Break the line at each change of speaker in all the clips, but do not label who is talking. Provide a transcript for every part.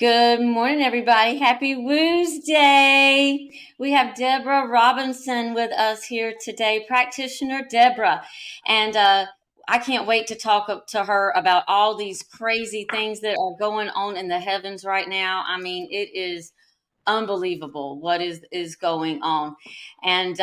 Good morning, everybody. Happy Woosday. We have Deborah Robinson with us here today, Practitioner Deborah. And I can't wait to talk to her about all these crazy things that are going on in the heavens right now. I mean, it is unbelievable what is going on. And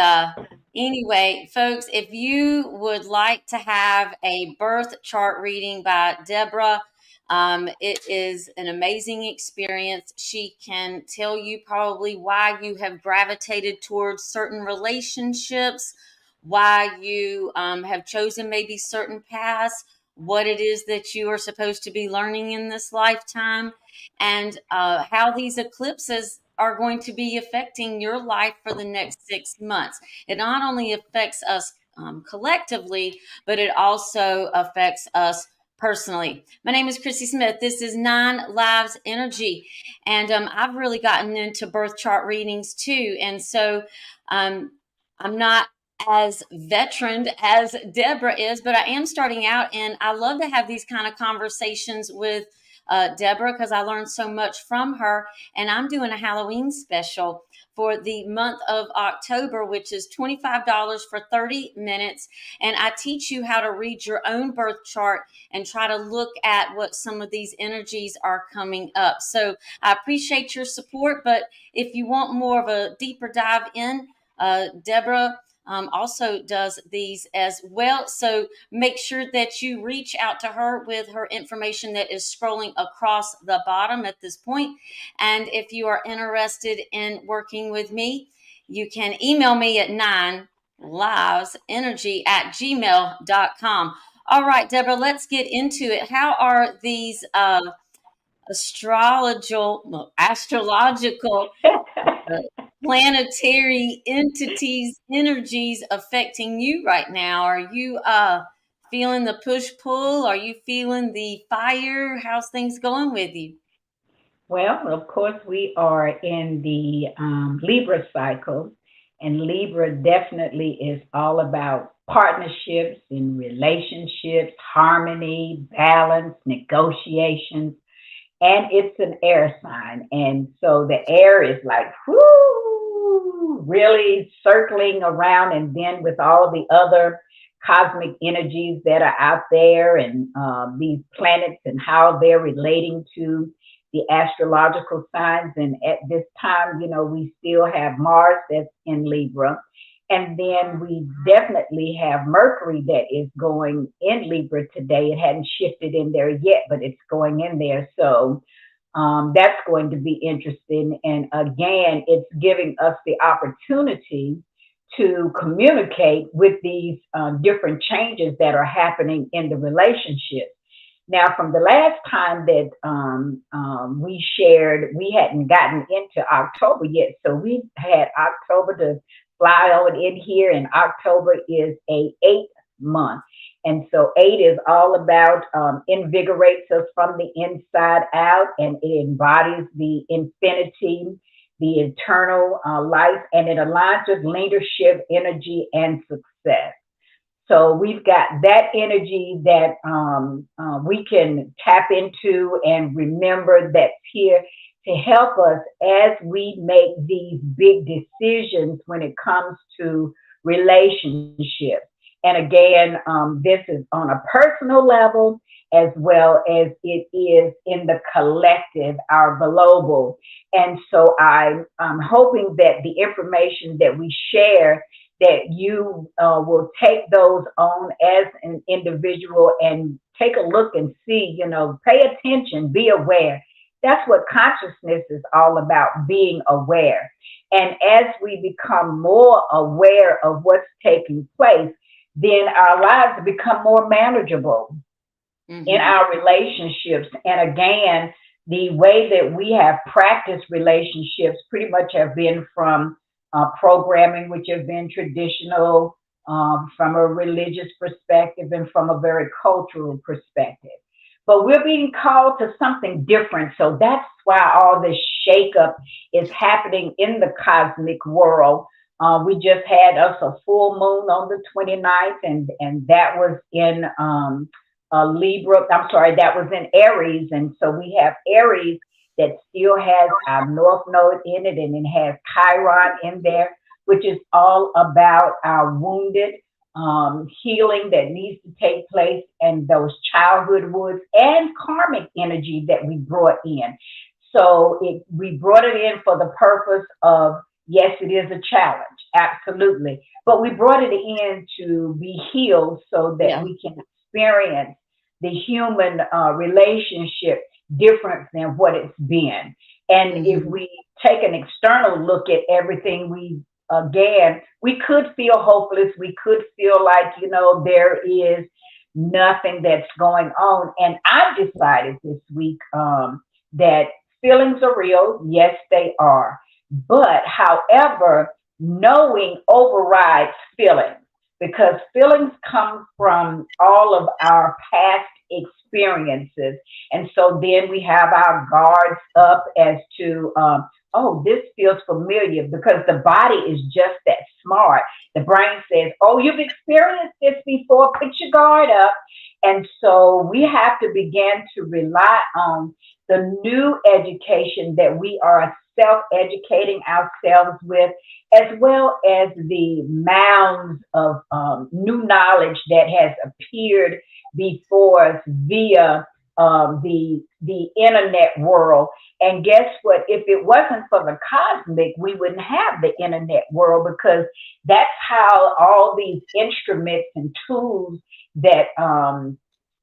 anyway, folks, if you would like to have a birth chart reading by Deborah, it is an amazing experience. She can tell you probably why you have gravitated towards certain relationships, why you have chosen maybe certain paths, what it is that you are supposed to be learning in this lifetime, and how these eclipses are going to be affecting your life for the next 6 months. It not only affects us collectively, but it also affects us personally. My name is Chrissy Smith. This is Nine Lives Energy, and I've really gotten into birth chart readings too. And so I'm not as veteran as Deborah is, but I am starting out, and I love to have these kind of conversations with Deborah because I learned so much from her. And I'm doing a Halloween special for the month of October, which is $25 for 30 minutes. And I teach you how to read your own birth chart and try to look at what some of these energies are coming up. So I appreciate your support, but if you want more of a deeper dive in, Deborah also does these as well. So make sure that you reach out to her with her information that is scrolling across the bottom at this point. And if you are interested in working with me, you can email me at 9livesenergy@gmail.com. All right, Deborah, let's get into it. How are these astrological planetary entities, energies affecting you right now? Are you feeling the push pull? Are you feeling the fire? How's things going with you?
Well, of course, we are in the Libra cycle, and Libra definitely is all about partnerships and relationships, harmony, balance, negotiations, and it's an air sign. And so the air is like, whoo, really circling around, and then with all the other cosmic energies that are out there and these planets and how they're relating to the astrological signs. And at this time, we still have Mars that's in Libra. And then we definitely have Mercury that is going in Libra today. It hadn't shifted in there yet, but it's going in there. So that's going to be interesting. And again, it's giving us the opportunity to communicate with these different changes that are happening in the relationship. Now, from the last time that we shared, we hadn't gotten into October yet. So we had October to fly on in here, and October is a 8 month. And so 8 is all about invigorates us from the inside out, and it embodies the infinity, the eternal life, and it aligns with leadership, energy, and success. So we've got that energy that we can tap into and remember that's here to help us as we make these big decisions when it comes to relationships. And again, this is on a personal level as well as it is in the collective, our global. And so I'm hoping that the information that we share, that you will take those on as an individual and take a look and see, pay attention, be aware. That's what consciousness is all about, being aware. And as we become more aware of what's taking place, then our lives become more manageable in our relationships. And again, the way that we have practiced relationships pretty much have been from programming, which have been traditional from a religious perspective and from a very cultural perspective. But we're being called to something different. So that's why all this shakeup is happening in the cosmic world. We just had us a full moon on the 29th, and that was in Libra. I'm sorry, that was in Aries. And so we have Aries that still has our North Node in it, and it has Chiron in there, which is all about our wounded healing that needs to take place, and those childhood wounds and karmic energy that we brought in. So we brought it in for the purpose of, yes, it is a challenge, absolutely, but we brought it in to be healed so that
Yeah.
we can experience the human relationship different than what it's been. And if
Mm-hmm.
we take an external look at everything, again, we could feel hopeless. We could feel like, there is nothing that's going on. And I decided this week that feelings are real. Yes, they are. But however, knowing overrides feelings, because feelings come from all of our past experiences. And so then we have our guards up as to, oh, this feels familiar, because the body is just that smart. The brain says, oh, you've experienced this before, put your guard up. And so we have to begin to rely on the new education that we are self-educating ourselves with, as well as the mounds of new knowledge that has appeared before us via the internet world. And guess what? If it wasn't for the cosmic, we wouldn't have the internet world, because that's how all these instruments and tools that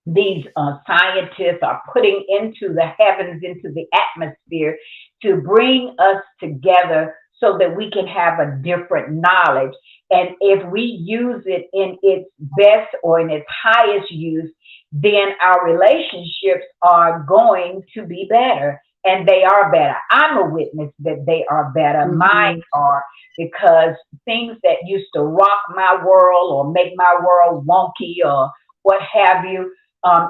these scientists are putting into the heavens, into the atmosphere, to bring us together so that we can have a different knowledge. And if we use it in its best or in its highest use, then our relationships are going to be better. And they are better. I'm a witness that they are better.
Mm-hmm.
Mine are, because things that used to rock my world or make my world wonky or what have you,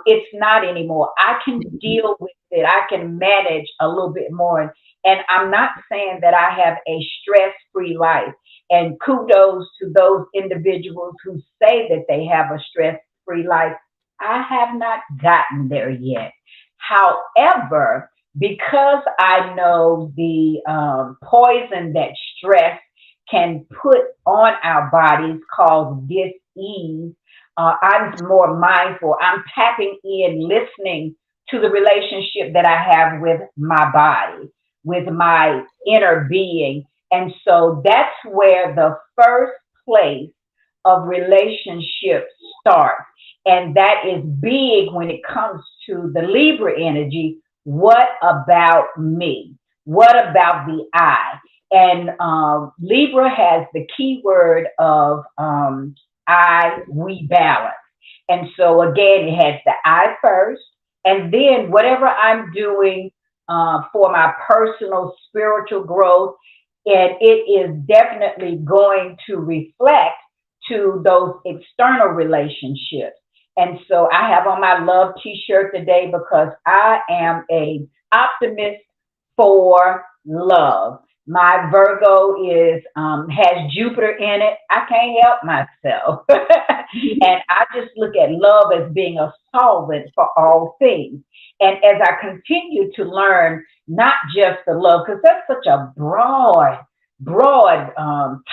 it's not anymore. I can deal with it. I can manage a little bit more. And I'm not saying that I have a stress-free life. And kudos to those individuals who say that they have a stress-free life. I have not gotten there yet. However, because I know the poison that stress can put on our bodies called dis-ease, I'm more mindful. I'm tapping in, listening to the relationship that I have with my body, with my inner being. And so that's where the first place of relationships starts. And that is big when it comes to the Libra energy. What about me? What about the I? And Libra has the key word of we balance. And so again, it has the I first, and then whatever I'm doing for my personal spiritual growth, and it is definitely going to reflect to those external relationships. And so I have on my love t-shirt today because I am a optimist for love. My Virgo is has Jupiter in it. I can't help myself. And I just look at love as being a solvent for all things. And as I continue to learn, not just the love, because that's such a broad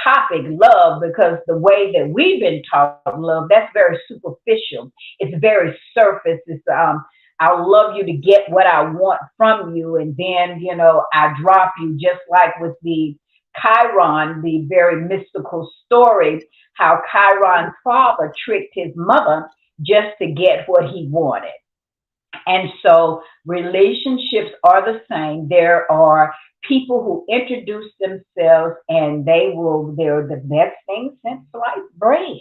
topic, love, because the way that we've been taught love, that's very superficial. It's very surface. It's I'll love you to get what I want from you, and then I drop you, just like with the Chiron, the very mystical story, how Chiron's father tricked his mother just to get what he wanted. And so relationships are the same. There are people who introduce themselves and they're the best thing since sliced bread.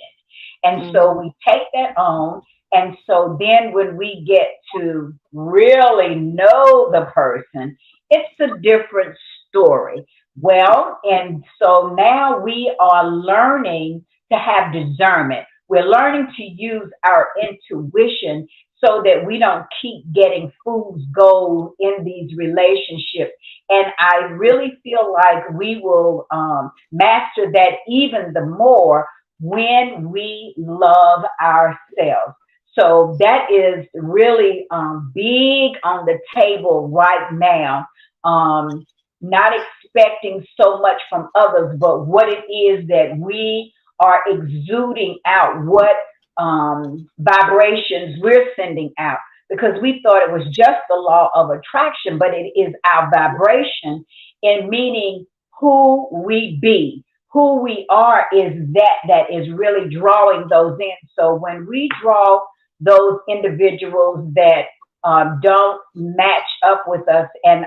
And so
Mm-hmm.
we take that on. And so then when we get to really know the person, it's a different story. Well, and so now we are learning to have discernment. We're learning to use our intuition so that we don't keep getting fool's gold in these relationships. And I really feel like we will master that even the more when we love ourselves. So that is really big on the table right now not expecting so much from others, but what it is that we are exuding out, what vibrations we're sending out. Because we thought it was just the law of attraction, but it is our vibration, in meaning who we be. Who we are is that is really drawing those in. So when we draw those individuals that don't match up with us, and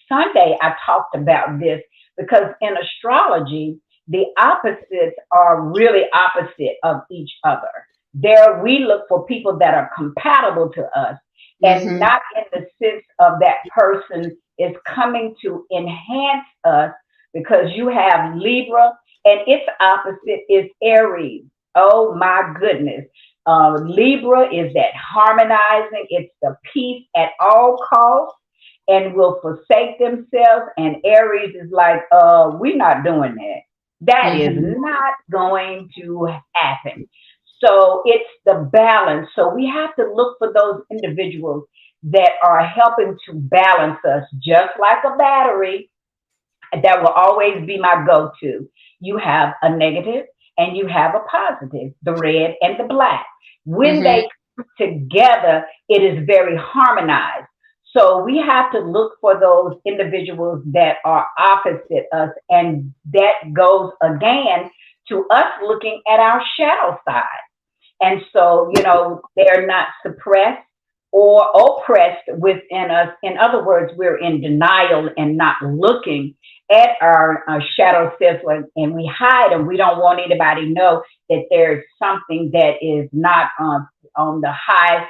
Sunday I talked about this because in astrology, the opposites are really opposite of each other. There, we look for people that are compatible to us, and not in the sense of that person is coming to enhance us, because you have Libra and its opposite is Aries. Oh my goodness. Libra is that harmonizing, it's the peace at all costs and will forsake themselves. And Aries is like, we're not doing that. That is not going to happen. So it's the balance. So we have to look for those individuals that are helping to balance us, just like a battery. That will always be my go-to. You have a negative and you have a positive, the red and the black. When they come together, it is very harmonized. So we have to look for those individuals that are opposite us. And that goes again to us looking at our shadow side. And so, they're not suppressed or oppressed within us. In other words, we're in denial and not looking at our shadow self, and we hide, and we don't want anybody to know that there's something that is not on the high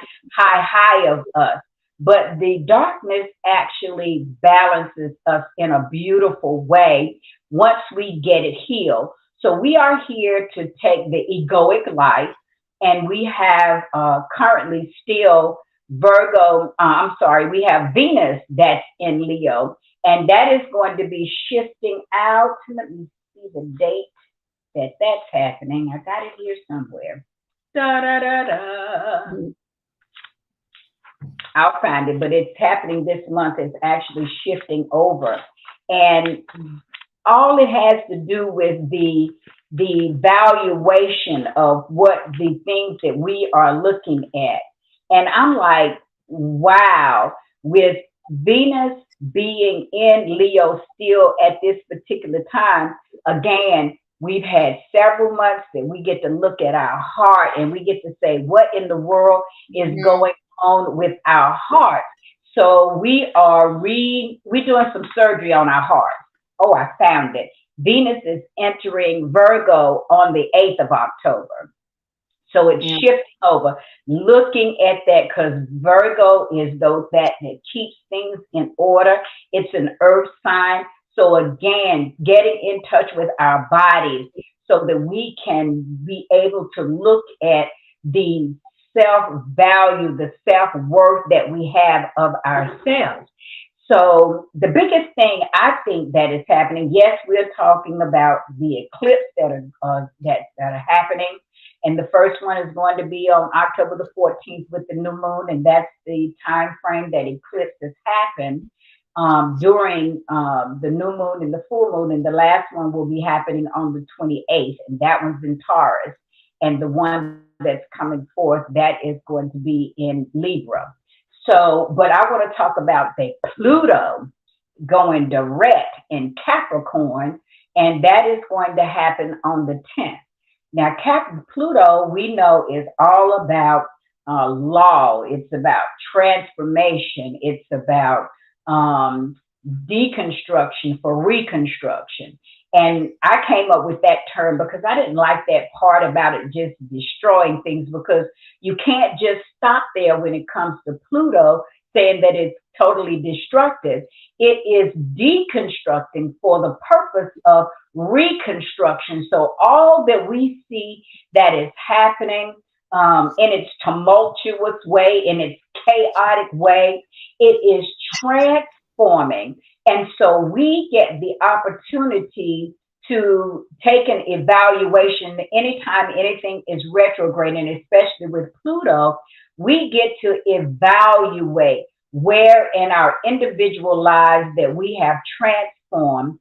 of us. But the darkness actually balances us in a beautiful way once we get it healed. So we are here to take the egoic life, and we have currently still we have Venus that's in Leo, and that is going to be shifting out. Let me see the date that's happening. I got it here somewhere. Da, da, da, da. I'll find it, but it's happening this month. It's actually shifting over. And all it has to do with the valuation of what the things that we are looking at. And I'm like, wow, with Venus being in Leo still at this particular time, again, we've had several months that we get to look at our heart and we get to say, what in the world is going on with our heart? So we're doing some surgery on our heart. Oh, I found it. Venus is entering Virgo on the 8th of October. So it's shifting over, looking at that, because Virgo is that keeps things in order. It's an earth sign. So again, getting in touch with our bodies so that we can be able to look at the self-value, the self-worth that we have of ourselves. So the biggest thing I think that is happening, yes, we're talking about the eclipse that are happening. And the first one is going to be on October the 14th with the new moon. And that's the time frame that eclipses happen during the new moon and the full moon. And the last one will be happening on the 28th. And that one's in Taurus. And the one that's coming forth, that is going to be in Libra. So, but I want to talk about the Pluto going direct in Capricorn. And that is going to happen on the 10th. Now, Pluto, we know, is all about law. It's about transformation. It's about deconstruction for reconstruction. And I came up with that term because I didn't like that part about it just destroying things, because you can't just stop there when it comes to Pluto saying that it's totally destructive. It is deconstructing for the purpose of reconstruction. So all that we see that is happening in its tumultuous way, in its chaotic way, it is transforming. And so we get the opportunity to take an evaluation anytime anything is retrograde, and especially with Pluto, we get to evaluate where in our individual lives that we have transformed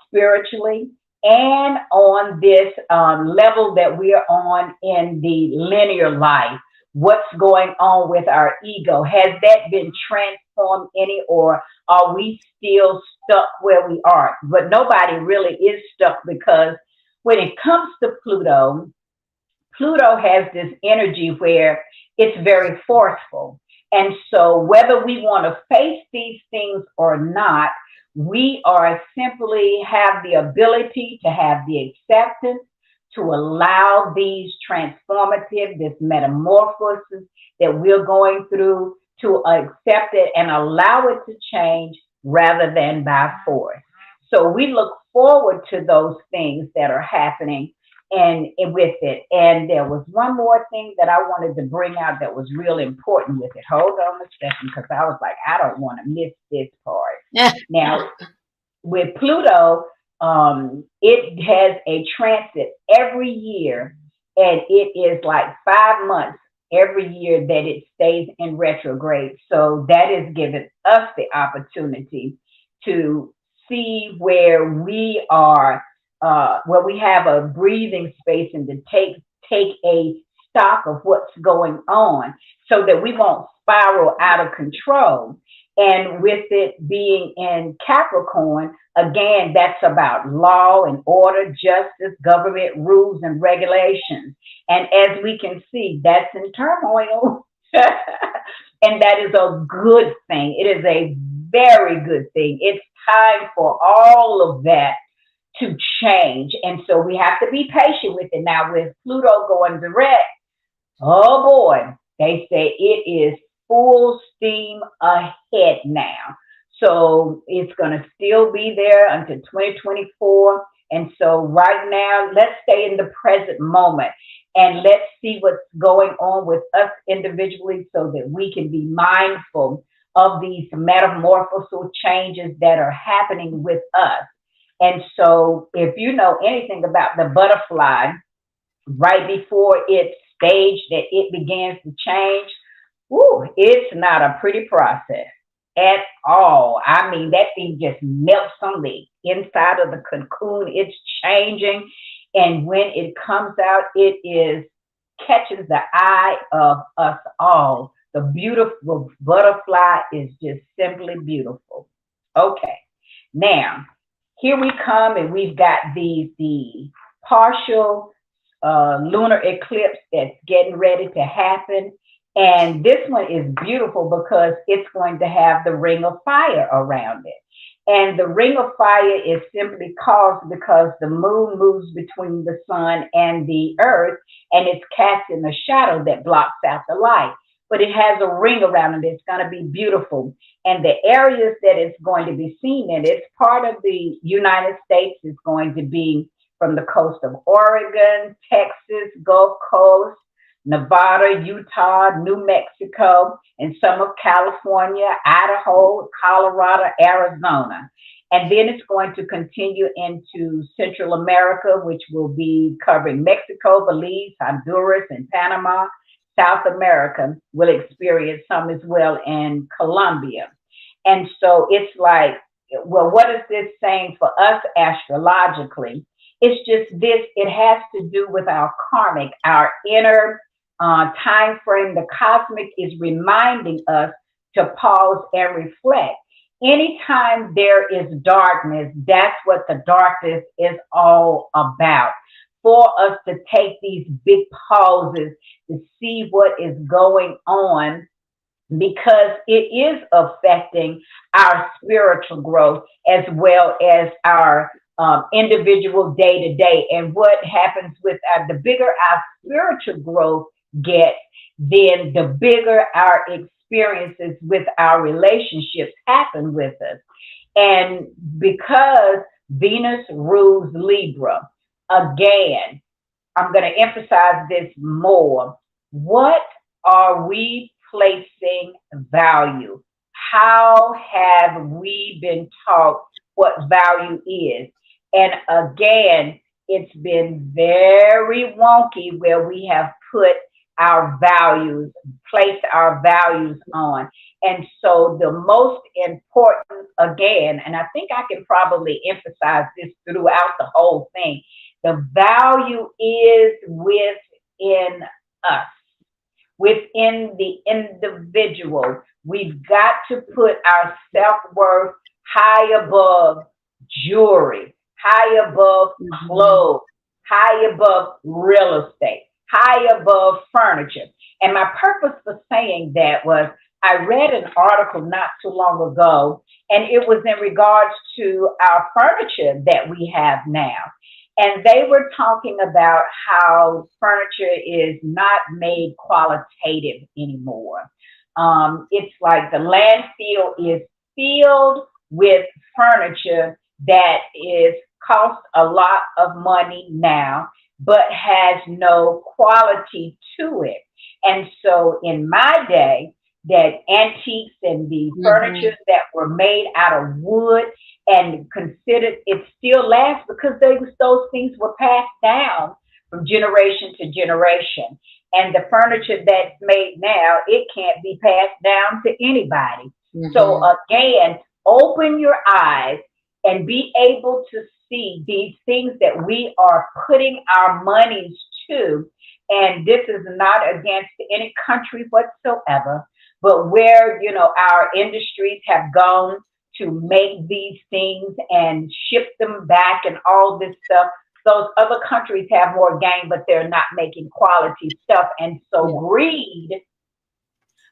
spiritually, and on this level that we are on in the linear life. What's going on with our ego? Has that been transformed any, or are we still stuck where we are? But nobody really is stuck, because when it comes to Pluto, Pluto has this energy where it's very forceful. And so, whether we want to face these things or not, we are simply have the ability to have the acceptance to allow these transformative, this metamorphosis that we're going through, to accept it and allow it to change rather than by force. So we look forward to those things that are happening and with it. And there was one more thing that I wanted to bring out that was real important with it. Hold on a second, because I was like, I don't want to miss this part. Now, with Pluto, it has a transit every year, and it is like 5 months every year that it stays in retrograde. So that is giving us the opportunity to see where we are, where we have a breathing space, and to take a stock of what's going on, so that we won't spiral out of control. And with it being in Capricorn, again, that's about law and order, justice, government rules and regulations. And as we can see, that's in turmoil. And that is a good thing. It is a very good thing. It's time for all of that to change. And so we have to be patient with it. Now, with Pluto going direct, oh boy, they say it is full steam ahead now. So it's going to still be there until 2024. And so right now, let's stay in the present moment, and let's see what's going on with us individually, so that we can be mindful of these metamorphosal changes that are happening with us. And so if you know anything about the butterfly, right before its stage that it begins to change, ooh, it's not a pretty process at all. I mean, that thing just melts on the inside of the cocoon. It's changing. And when it comes out, it is catches the eye of us all. The beautiful butterfly is just simply beautiful. Okay. Now, here we come, and we've got the partial lunar eclipse that's getting ready to happen. And this one is beautiful because it's going to have the ring of fire around it. And the ring of fire is simply caused because the moon moves between the sun and the earth, and it's casting a shadow that blocks out the light. But it has a ring around it. It's going to be beautiful. And the areas that it's going to be seen in, it's part of the United States. It's going to be from the coast of Oregon, Texas, Gulf Coast, Nevada, Utah, New Mexico, and some of California, Idaho, Colorado, Arizona. And then it's going to continue into Central America, which will be covering Mexico, Belize, Honduras, and Panama. South America will experience some as well, in Colombia. And so it's like, well, what is this saying for us astrologically? It's just this, it has to do with our karmic, our inner time frame. The cosmic is reminding us to pause and reflect. Anytime there is darkness, that's what the darkness is all about. For us to take these big pauses to see what is going on, because it is affecting our spiritual growth as well as our individual day to day. And what happens with the bigger our spiritual growth gets, then the bigger our experiences with our relationships happen with us. And because Venus rules Libra, again, I'm going to emphasize this more. What are we placing value? How have we been taught what value is? And again, it's been very wonky where we have put our values, place our values on. And so the most important, again, and I think I can probably emphasize this throughout the whole thing, the value is within us, within the individual. We've got to put our self-worth high above jewelry, high above clothes, high above real estate, high above furniture. And my purpose for saying that was I read an article not too long ago, and it was in regards to our furniture that we have now. And they were talking about how furniture is not made qualitative anymore. It's like the landfill is filled with furniture that is cost a lot of money now, but has no quality to it. And so in my day, that antiques and the furniture that were made out of wood and considered, it still lasts because those things were passed down from generation to generation. And the furniture that's made now, it can't be passed down to anybody. So again, open your eyes and be able to see these things that we are putting our monies to. And this is not against any country whatsoever, but where, our industries have gone to make these things and ship them back and all this stuff. Those other countries have more gain, but they're not making quality stuff. And so greed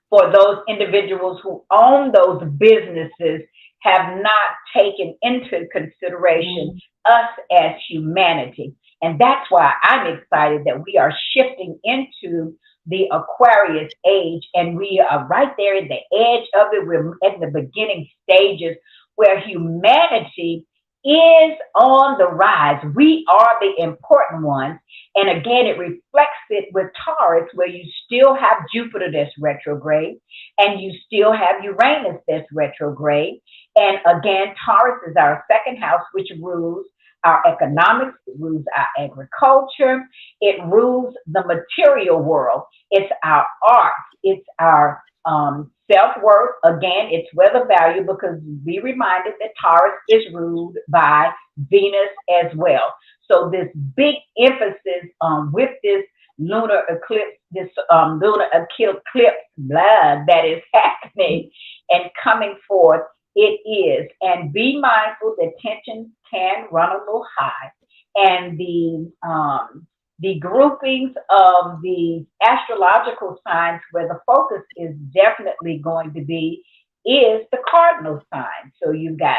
for those individuals who own those businesses have not taken into consideration us as humanity. And that's why I'm excited that we are shifting into the Aquarius age, and we are right there at the edge of it. We're at the beginning stages where humanity is on the rise. We are the important ones. And again, it reflects it with Taurus, where you still have Jupiter that's retrograde, and you still have Uranus that's retrograde. And again, Taurus is our second house, which rules our economics, it rules our agriculture, it rules the material world. It's our art, it's our self-worth. Again, it's weather value, because be reminded that Taurus is ruled by Venus as well. So this big emphasis with this lunar eclipse, this lunar eclipse blood that is happening and coming forth, it is. And be mindful that tension can run a little high. And the groupings of the astrological signs where the focus is definitely going to be is the cardinal sign. So you've got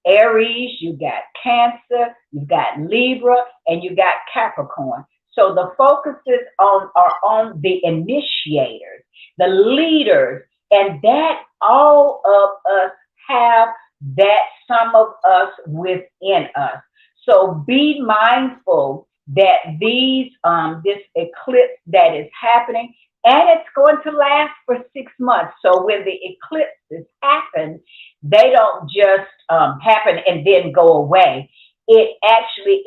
Aries, you got Cancer, you've got Libra, and you got Capricorn. So the focuses are on the initiators, the leaders, and that all of us have that, some of us within us. So be mindful that this eclipse that is happening, and it's going to last for 6 months. So when the eclipses happen, they don't just happen and then go away. It actually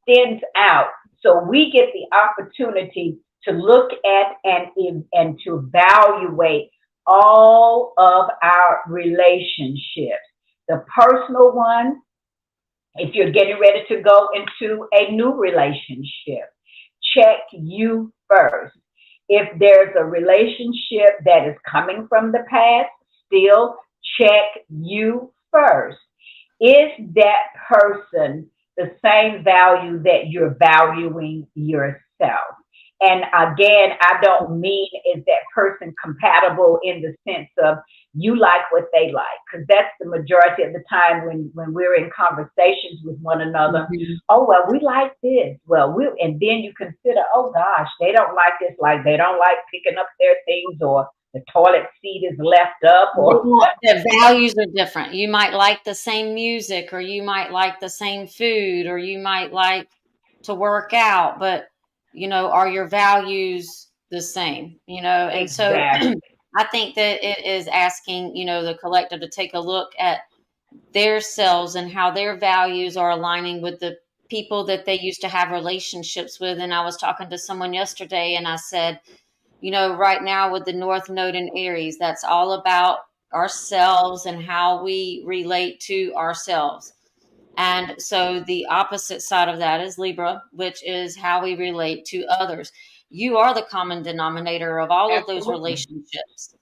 extends out. So we get the opportunity to look at and to evaluate all of our relationships, the personal one. If you're getting ready to go into a new relationship, check you first. If there's a relationship that is coming from the past, still check you first. Is that person the same value that you're valuing yourself? And again, I don't mean is that person compatible in the sense of you like what they like, because that's the majority of the time when we're in conversations with one another. Oh, well, we like this. Well, and then you consider, oh gosh, they don't like this, like they don't like picking up their things, or the toilet seat is left up, or
the values are different. You might like the same music, or you might like the same food, or you might like to work out, but are your values the same? And
exactly.
so I think that it is asking, the collective to take a look at their selves and how their values are aligning with the people that they used to have relationships with. And I was talking to someone yesterday, and I said, right now with the North Node in Aries, that's all about ourselves and how we relate to ourselves. And so the opposite side of that is Libra, which is how we relate to others. You are the common denominator of all of those
Absolutely.
relationships.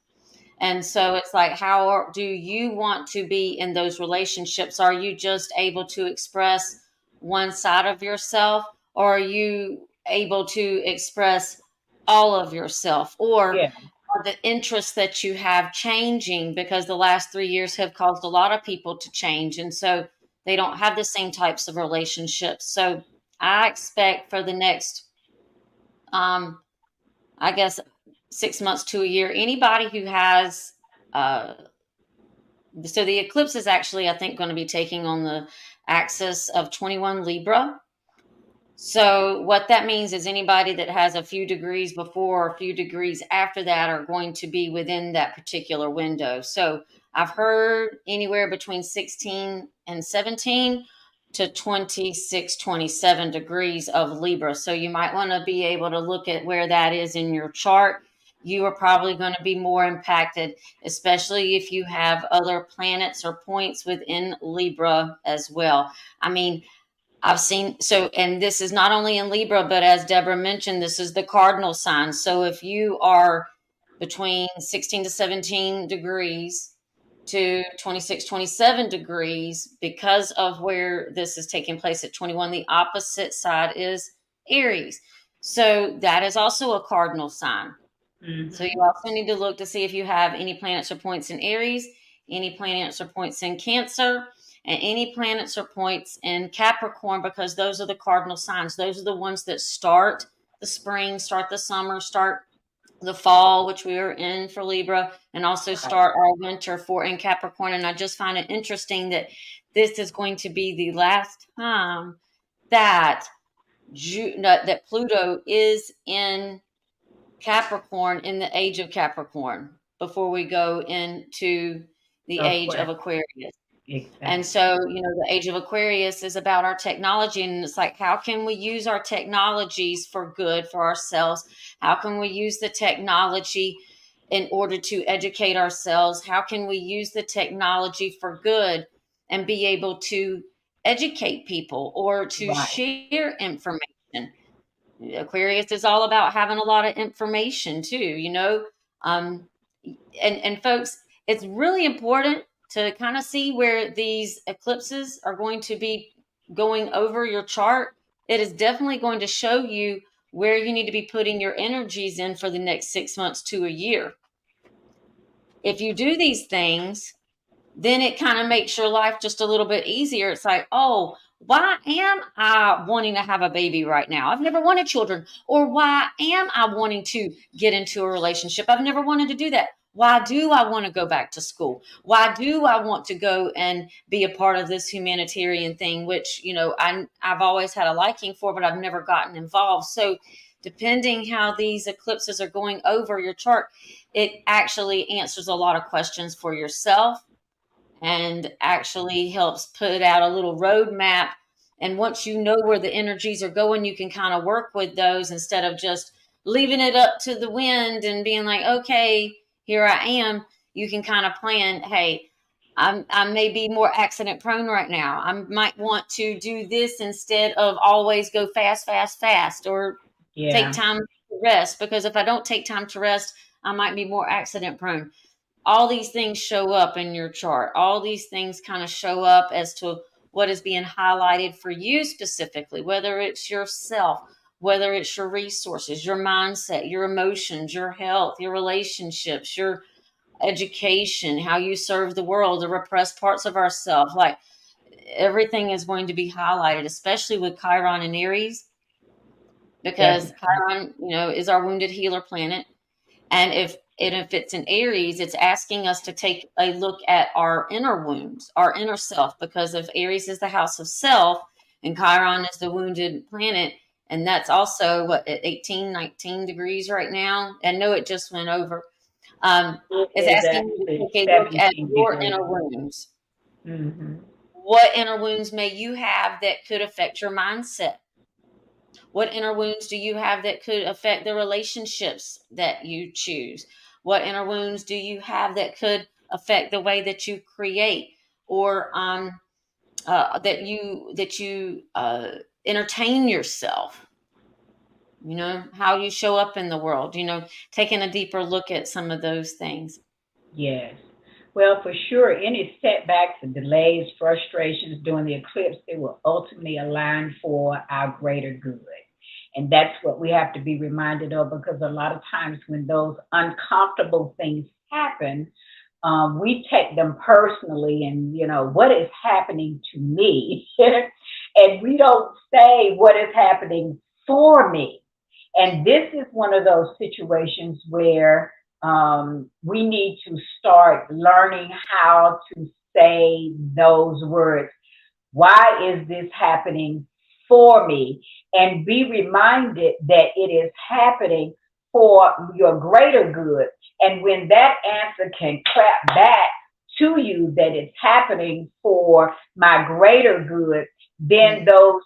And so it's like, how do you want to be in those relationships? Are you just able to express one side of yourself, or are you able to express all of yourself? Or
Yeah.
are the interests that you have changing because the last 3 years have caused a lot of people to change? And so they don't have the same types of relationships. So I expect for the next, um, I guess, 6 months to a year, anybody who has, uh, so the eclipse is actually, I think, going to be taking on the axis of 21 Libra. So what that means is anybody that has a few degrees before or a few degrees after that are going to be within that particular window. So I've heard anywhere between 16 and 17 to 26, 27 degrees of Libra. So you might want to be able to look at where that is in your chart. You are probably going to be more impacted, especially if you have other planets or points within Libra as well. I mean, I've seen, so, and this is not only in Libra, but as Deborah mentioned, this is the cardinal sign. So if you are between 16 to 17 degrees to 26, 27 degrees, because of where this is taking place at 21, the opposite side is Aries. So that is also a cardinal sign. So you
Hmm.
also need to look to see if you have any planets or points in Aries, any planets or points in Cancer, and any planets or points in Capricorn, because those are the cardinal signs. Those are the ones that start the spring, start the summer, start the fall, which we are in for Libra, and also
Right.
start our winter for in Capricorn. And I just find it interesting that this is going to be the last time that that Pluto is in Capricorn in the age of Capricorn before we go into the age of
Aquarius.
Aquarius. And
Exactly.
so, the age of Aquarius is about our technology. And it's like, how can we use our technologies for good for ourselves? How can we use the technology in order to educate ourselves? How can we use the technology for good and be able to educate people or to
Right.
share information? Aquarius is all about having a lot of information too, Um, and folks, it's really important to kind of see where these eclipses are going to be going over your chart. It is definitely going to show you where you need to be putting your energies in for the next 6 months to a year. If you do these things, then it kind of makes your life just a little bit easier. It's like, oh, why am I wanting to have a baby right now? I've never wanted children. Or why am I wanting to get into a relationship? I've never wanted to do that. Why do I want to go back to school? Why do I want to go and be a part of this humanitarian thing, which, I've always had a liking for, but I've never gotten involved. So, depending how these eclipses are going over your chart, it actually answers a lot of questions for yourself and actually helps put out a little roadmap. And once you know where the energies are going, you can kind of work with those instead of just leaving it up to the wind and being like, okay, here I am. You can kind of plan, hey, I may be more accident prone right now. I might want to do this instead of always go fast, fast, fast, or take
Yeah.
time to rest. Because if I don't take time to rest, I might be more accident prone. All these things show up in your chart. All these things kind of show up as to what is being highlighted for you specifically, whether it's yourself, whether it's your resources, your mindset, your emotions, your health, your relationships, your education, how you serve the world, the repressed parts of ourselves. Like, everything is going to be highlighted, especially with Chiron and Aries, because
Definitely.
Chiron, is our wounded healer planet. And if it's in Aries, it's asking us to take a look at our inner wounds, our inner self, because if Aries is the house of self and Chiron is the wounded planet, and that's also what, at 18, 19 degrees right now. And no, it just went over. Um,
It
is
is
asking you
actually
to take a look at
17
your
degrees.
inner wounds.
Hmm.
What inner wounds may you have that could affect your mindset? What inner wounds do you have that could affect the relationships that you choose? What inner wounds do you have that could affect the way that you create, or that you entertain yourself? How you show up in the world. Taking a deeper look at some of those things.
Yes. Well, for sure, any setbacks and delays, frustrations during the eclipse, they will ultimately align for our greater good. And that's what we have to be reminded of, because a lot of times when those uncomfortable things happen, we take them personally and, what is happening to me? And we don't say what is happening for me. And this is one of those situations where we need to start learning how to say those words. Why is this happening for me? And be reminded that it is happening for your greater good. And when that answer can clap back to you that it's happening for my greater good, then those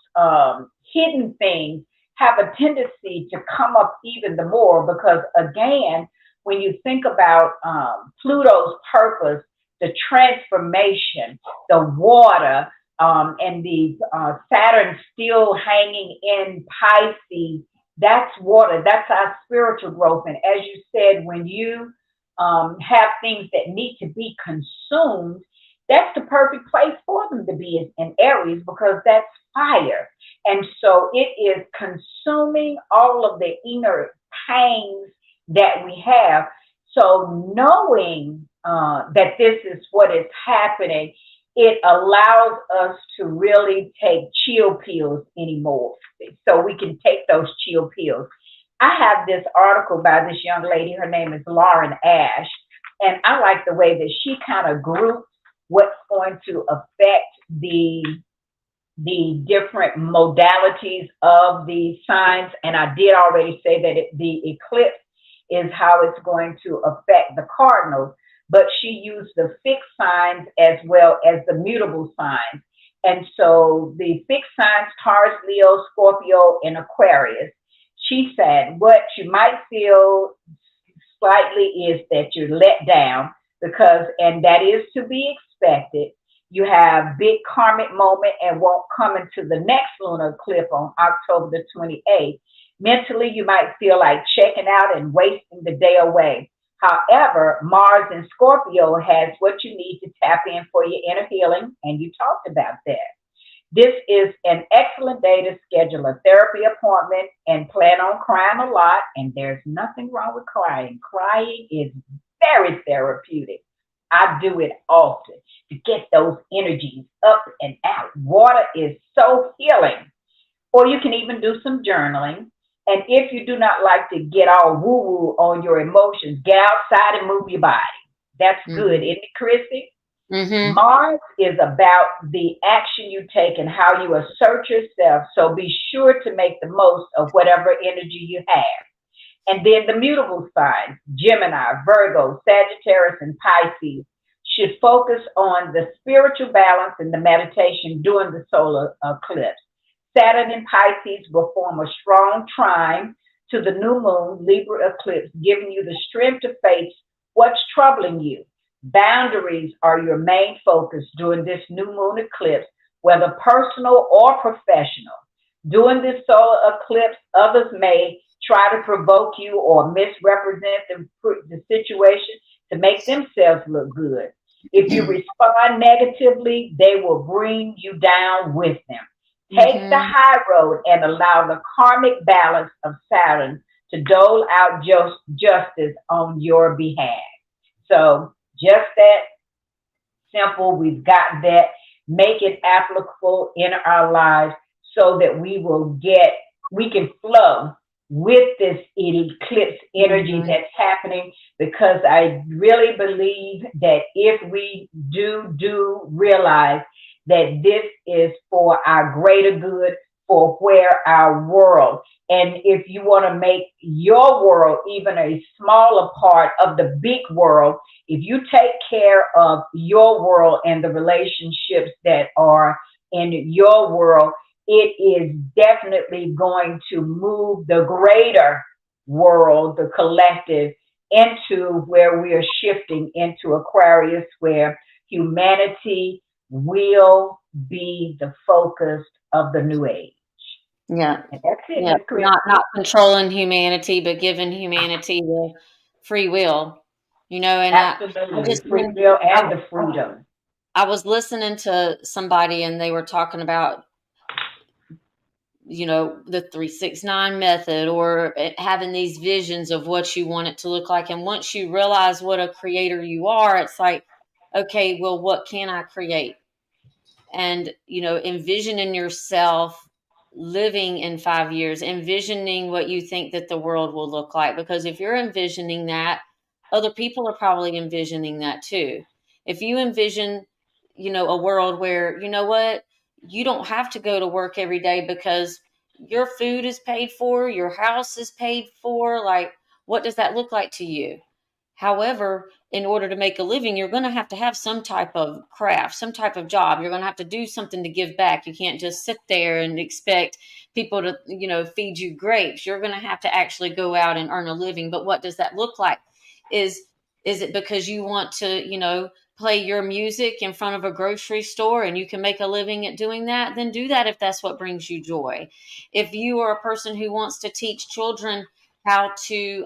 hidden things have a tendency to come up even the more, because again, when you think about Pluto's purpose, the transformation, the water, and the Saturn still hanging in Pisces, that's water, that's our spiritual growth. And as you said, when you have things that need to be consumed, that's the perfect place for them to be in Aries, because that's fire. And so it is consuming all of the inner pains that we have. So knowing that this is what is happening, it allows us to really take chill pills anymore. So we can take those chill pills. I have this article by this young lady. Her name is Lauren Ash. And I like the way that she kind of groups what's going to affect the different modalities of the signs. And I did already say that the eclipse is how it's going to affect the cardinals, but she used the fixed signs as well as the mutable signs. And so the fixed signs, Taurus, Leo, Scorpio, and Aquarius, she said what you might feel slightly is that you're let down, and that is to be expected. You have big karmic moment and won't come into the next lunar eclipse on October the 28th. Mentally, you might feel like checking out and wasting the day away. However, Mars in Scorpio has what you need to tap in for your inner healing, and you talked about that. This is an excellent day to schedule a therapy appointment and plan on crying a lot, and there's nothing wrong with crying. Crying is very therapeutic. I do it often to get those energies up and out. Water is so healing. Or you can even do some journaling. And if you do not like to get all woo-woo on your emotions, get outside and move your body. That's good, isn't it, Chrissy? Mm-hmm. Mars is about the action you take and how you assert yourself. So be sure to make the most of whatever energy you have. And then the mutable signs, Gemini, Virgo, Sagittarius, and Pisces, should focus on the spiritual balance and the meditation during the solar eclipse. Saturn and Pisces will form a strong trine to the new moon Libra eclipse, giving you the strength to face what's troubling you. Boundaries are your main focus during this new moon eclipse, whether personal or professional. During this solar eclipse, others may try to provoke you or misrepresent the situation to make themselves look good. If you respond negatively, they will bring you down with them. Take the high road and allow the karmic balance of Saturn to dole out justice on your behalf. So just that simple. We've got that. Make it applicable in our lives so that we can flow with this eclipse energy that's happening, because I really believe that if we do realize that this is for our greater good, for where our world, and if you want to make your world even a smaller part of the big world, if you take care of your world and the relationships that are in your world, it is definitely going to move the greater world, the collective, into where we are shifting into Aquarius, where humanity will be the focus of the new age.
Yeah.
And that's it,
Yeah.
Miss Chris.
Not controlling humanity, but giving humanity the free will. And I
Absolutely.
just
Free will and the freedom.
I was listening to somebody and they were talking about, the 369 method, or having these visions of what you want it to look like. And once you realize what a creator you are, it's like, okay, well, what can I create? And envisioning yourself living in 5 years, envisioning what you think that the world will look like, because if you're envisioning that, other people are probably envisioning that too. If you envision a world where, what, you don't have to go to work every day because your food is paid for, your house is paid for, like, what does that look like to you? However, in order to make a living, you're going to have some type of craft, some type of job. You're going to have to do something to give back. You can't just sit there and expect people to, feed you grapes. You're going to have to actually go out and earn a living. But what does that look like? Is is it because you want to, play your music in front of a grocery store and you can make a living at doing that? Then do that if that's what brings you joy. If you are a person who wants to teach children how to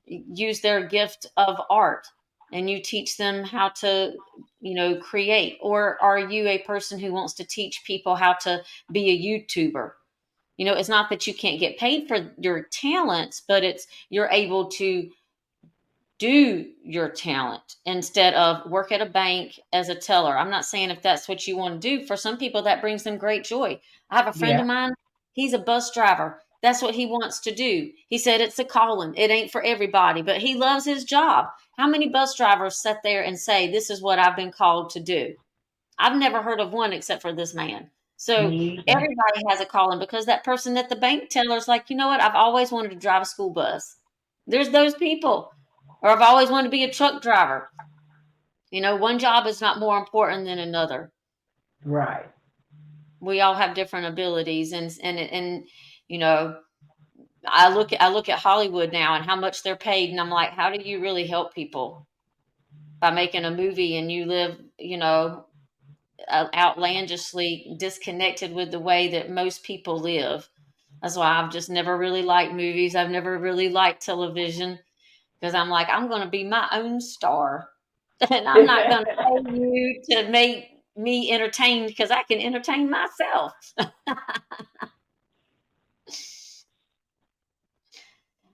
use their gift of art, and you teach them how to create, or are you a person who wants to teach people how to be a YouTuber? It's not that you can't get paid for your talents, but it's you're able to do your talent instead of work at a bank as a teller. I'm not saying if that's what you want to do. For some people, that brings them great joy. I have a friend
Yeah.
of mine, he's a bus driver. That's what he wants to do. He said it's a calling. It ain't for everybody, but he loves his job. How many bus drivers sit there and say, this is what I've been called to do? I've never heard of one except for this man. So
Me either.
everybody has a calling, because that person at the bank teller's like, you know what? I've always wanted to drive a school bus. There's those people. Or I've always wanted to be a truck driver. One job is not more important than another.
Right.
We all have different abilities, and you know, I look at Hollywood now and how much they're paid, and I'm like, how do you really help people by making a movie and you live, outlandishly disconnected with the way that most people live? That's why I've just never really liked movies. I've never really liked television, because I'm like, I'm going to be my own star. And I'm not going to pay you to make me entertained, because I can entertain myself.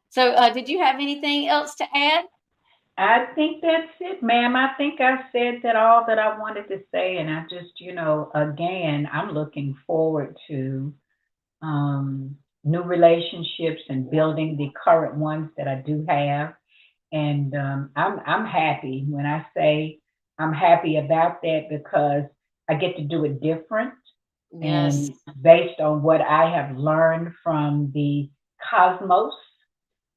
So, did you have anything else to add?
I think that's it, ma'am. I think I said that all that I wanted to say, and I just, again, I'm looking forward to new relationships and building the current ones that I do have. And I'm happy when I say I'm happy about that, because I get to do it different
Yes.
and based on what I have learned from the cosmos,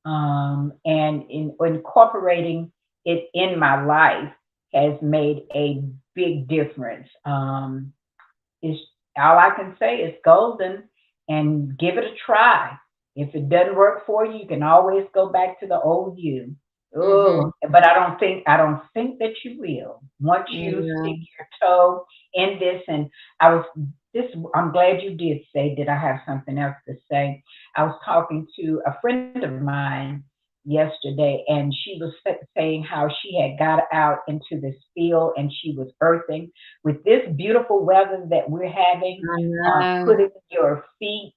and incorporating it in my life has made a big difference. Is all I can say is golden, and give it a try. If it doesn't work for you, you can always go back to the old you.
Mm-hmm.
Oh, but I don't think that you will once you
Yeah.
stick your toe in this. And I was this. I'm glad you did say. Did I have something else to say? I was talking to a friend of mine yesterday, and she was saying how she had got out into this field and she was earthing with this beautiful weather that we're having.
I know.
Putting your feet,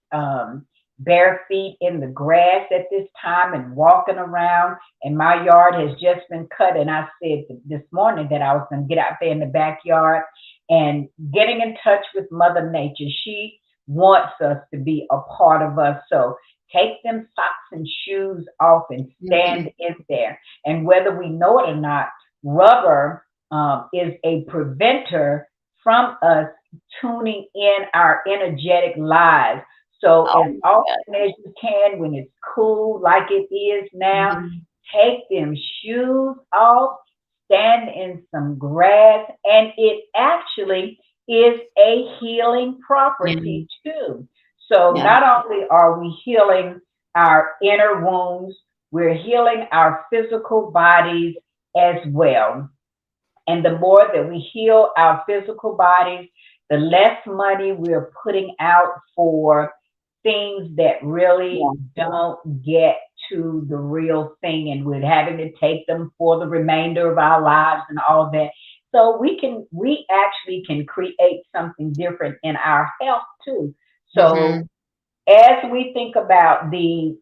bare feet, in the grass at this time and walking around. And my yard has just been cut, and I said this morning that I was going to get out there in the backyard and getting in touch with Mother Nature. She wants us to be a part of us. So take them socks and shoes off and
Mhm.
stand in there. And whether we know it or not, rubber is a preventer from us tuning in our energetic lives. So
Oh,
as often
yeah.
as you can, when it's cool like it is now,
Mhm.
take them shoes off, stand in some grass, and it actually is a healing
Yeah.
property too. So
Yeah.
not only are we healing our inner wounds, we're healing our physical bodies as well. And the more that we heal our physical bodies, the less money we're putting out for things that really
Yeah.
don't get to the real thing, and we're having to take them for the remainder of our lives and all that. So we actually can create something different in our health too. So
Mm-hmm.
as we think about the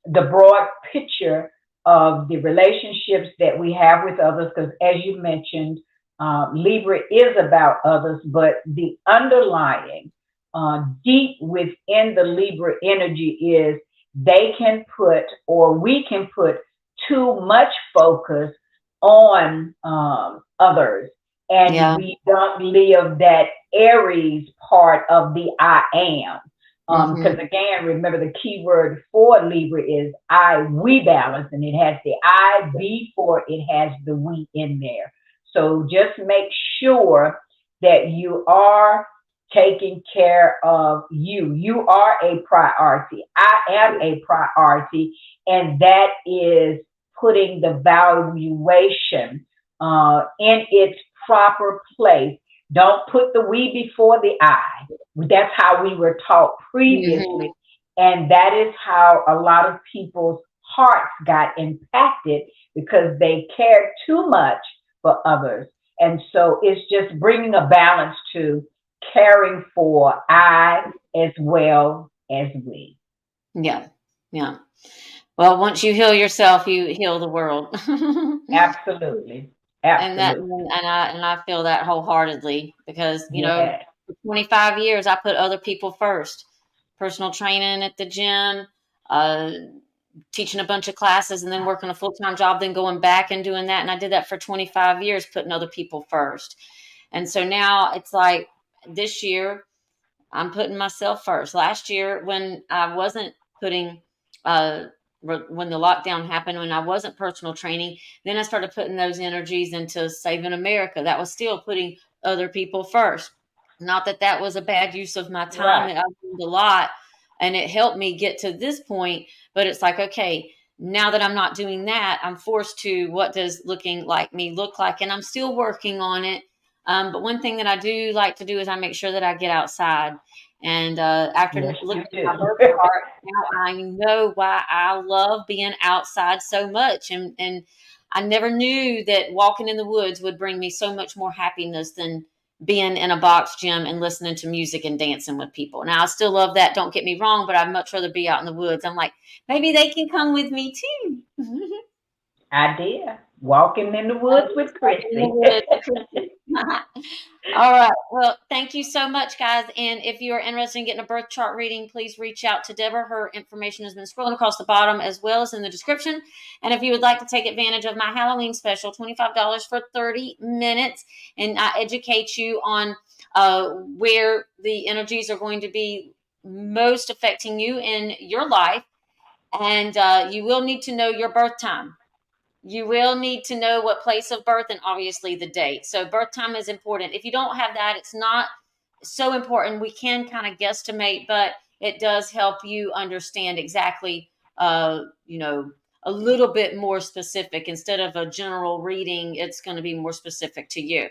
broad picture of the relationships that we have with others, because as you mentioned, Libra is about others, but the underlying deep within the Libra energy is they can put, or we can put, too much focus on others, and
Yeah.
we don't live that Aries part of the I am.
Mm-hmm.
Because again, remember the key word for Libra is I, we balance, and it has the I before it has the we in there. So just make sure that you are taking care of you. You are a priority. I am a priority, and that is putting the valuation in its proper place. Don't put the we before the I. That's how we were taught
Mm-hmm.
previously. And that is how a lot of people's hearts got impacted because they cared too much for others. And so it's just bringing a balance to caring for I as well as we.
Yeah. Yeah. Well, once you heal yourself, you heal the world.
Absolutely.
And that
Absolutely.
and I feel that wholeheartedly because,
Yes.
for 25 years I put other people first. Personal training at the gym, uh, teaching a bunch of classes and then working a full-time job, then going back and doing that. And I did that for 25 years, putting other people first. And so now it's like this year I'm putting myself first. Last year, when I wasn't putting, when the lockdown happened, when I wasn't personal training, then I started putting those energies into saving America. That was still putting other people first. Not that that was a bad use of my time.
Right.
I learned a lot and it helped me get to this point. But it's like, okay, now that I'm not doing that, I'm forced to, what does looking like me look like? And I'm still working on it. But one thing that I do like to do is I make sure that I get outside. And after
Yes, you
looking at my
do.
birth chart, now I know why I love being outside so much. And I never knew that walking in the woods would bring me so much more happiness than being in a box gym and listening to music and dancing with people. Now, I still love that. Don't get me wrong, but I'd much rather be out in the woods. I'm like, maybe they can come with me too.
Idea. Walking in the woods with
Walking in the
Christy.
woods with Christy. All right. Well, thank you so much, guys. And if you are interested in getting a birth chart reading, please reach out to Deborah. Her information has been scrolling across the bottom as well as in the description. And if you would like to take advantage of my Halloween special, $25 for 30 minutes, and I educate you on where the energies are going to be most affecting you in your life. And you will need to know your birth time. You will need to know what place of birth and obviously the date. So birth time is important. If you don't have that, it's not so important. We can kind of guesstimate, but it does help you understand exactly, a little bit more specific. Instead of a general reading, it's going to be more specific to you.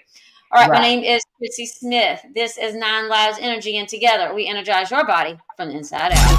All right, my
Right.
name is Chrissy Smith. This is Nine Lives Energy, and together we energize your body from the inside out.